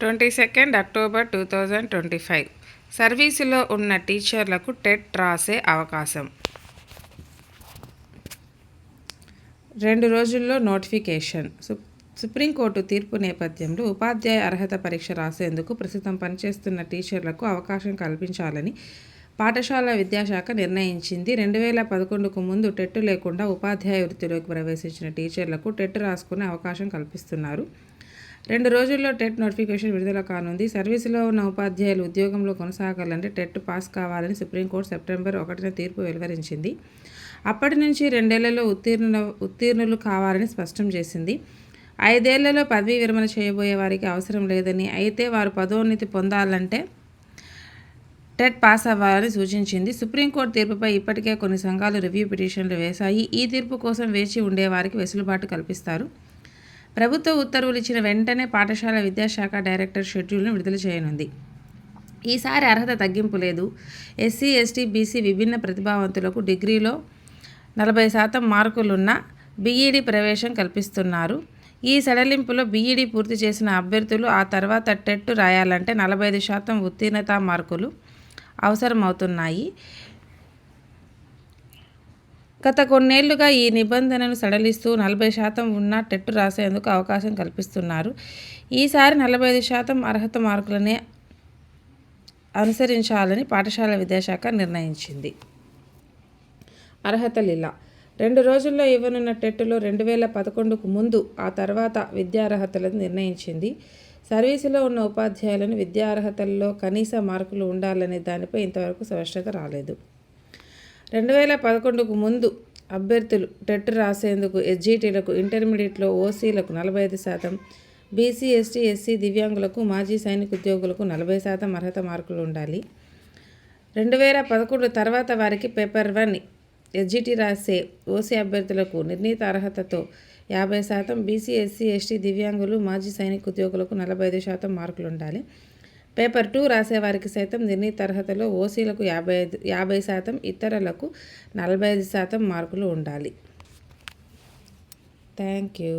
22 October 2025 సర్వీసులో ఉన్న టీచర్లకు TET రాసే అవకాశం. 2 రోజుల్లో నోటిఫికేషన్. సుప్రీంకోర్టు తీర్పు నేపథ్యంలో ఉపాధ్యాయ అర్హత పరీక్ష రాసేందుకు ప్రస్తుతం పనిచేస్తున్న టీచర్లకు అవకాశం కల్పించాలని పాఠశాల విద్యాశాఖ నిర్ణయించింది. 2011కు ముందు టెట్ లేకుండా ఉపాధ్యాయ వృత్తిలోకి ప్రవేశించిన టీచర్లకు టెట్ రాసుకునే అవకాశం కల్పిస్తున్నారు. 2 రోజుల్లో టెట్ నోటిఫికేషన్ విడుదల కానుంది. సర్వీసులో ఉన్న ఉపాధ్యాయులు ఉద్యోగంలో కొనసాగాలంటే టెట్ పాస్ కావాలని సుప్రీంకోర్టు సెప్టెంబర్ 1న తీర్పు వెలువరించింది. అప్పటి నుంచి 2 ఏళ్లలో ఉత్తీర్ణులు కావాలని స్పష్టం చేసింది. 5 ఏళ్లలో పదవీ విరమణ చేయబోయే వారికి అవసరం లేదని, అయితే వారు పదోన్నతి పొందాలంటే టెట్ పాస్ అవ్వాలని సూచించింది. సుప్రీంకోర్టు తీర్పుపై ఇప్పటికే కొన్ని సంఘాలు రివ్యూ పిటిషన్లు వేశాయి. ఈ తీర్పు కోసం వేచి ఉండేవారికి వెసులుబాటు కల్పిస్తారు. ప్రభుత్వ ఉత్తర్వులు ఇచ్చిన వెంటనే పాఠశాల విద్యాశాఖ డైరెక్టర్ షెడ్యూల్ను విడుదల చేయనుంది. ఈసారి అర్హత తగ్గింపు లేదు. ఎస్సీ, ఎస్టీ, బీసీ విభిన్న ప్రతిభావంతులకు డిగ్రీలో 40% మార్కులున్న బీఈడీ ప్రవేశం కల్పిస్తున్నారు. ఈ సడలింపులో బీఈడీ పూర్తి చేసిన అభ్యర్థులు ఆ తర్వాత టెట్ రాయాలంటే 45% ఉత్తీర్ణతా మార్కులు అవసరమవుతున్నాయి. గత కొన్నేళ్లుగా ఈ నిబంధనను సడలిస్తూ 40% ఉన్న టెట్ రాసేందుకు అవకాశం కల్పిస్తున్నారు. ఈసారి 45% అర్హత మార్కులనే అనుసరించాలని పాఠశాల విద్యాశాఖ నిర్ణయించింది. అర్హతలిలా 2 రోజుల్లో ఇవ్వనున్న టెట్లో 2011కు ముందు, ఆ తర్వాత విద్యార్హతలను నిర్ణయించింది. సర్వీసులో ఉన్న ఉపాధ్యాయులను విద్యార్హతల్లో కనీస మార్కులు ఉండాలనే దానిపై ఇంతవరకు స్పష్టత రాలేదు. 2011కు ముందు అభ్యర్థులు టెట్ రాసేందుకు ఎస్జీటీలకు, ఇంటర్మీడియట్లో ఓసీలకు 45%, బీసీ, ఎస్టీ, ఎస్సీ, దివ్యాంగులకు, మాజీ సైనిక ఉద్యోగులకు 40% అర్హత మార్కులు ఉండాలి. 2011 తర్వాత వారికి పేపర్ 1 ఎస్జీటీ రాసే ఓసీ అభ్యర్థులకు నిర్ణీత అర్హతతో 50%, బీసీ, ఎస్సీ, ఎస్టీ, దివ్యాంగులు, మాజీ సైనిక ఉద్యోగులకు 45% మార్కులు ఉండాలి. పేపర్ 2 రాసేవారికి సైతం నిర్ణీత అర్హతలో ఓసీలకు 50%, ఇతరులకు 45% మార్కులు ఉండాలి. Thank you.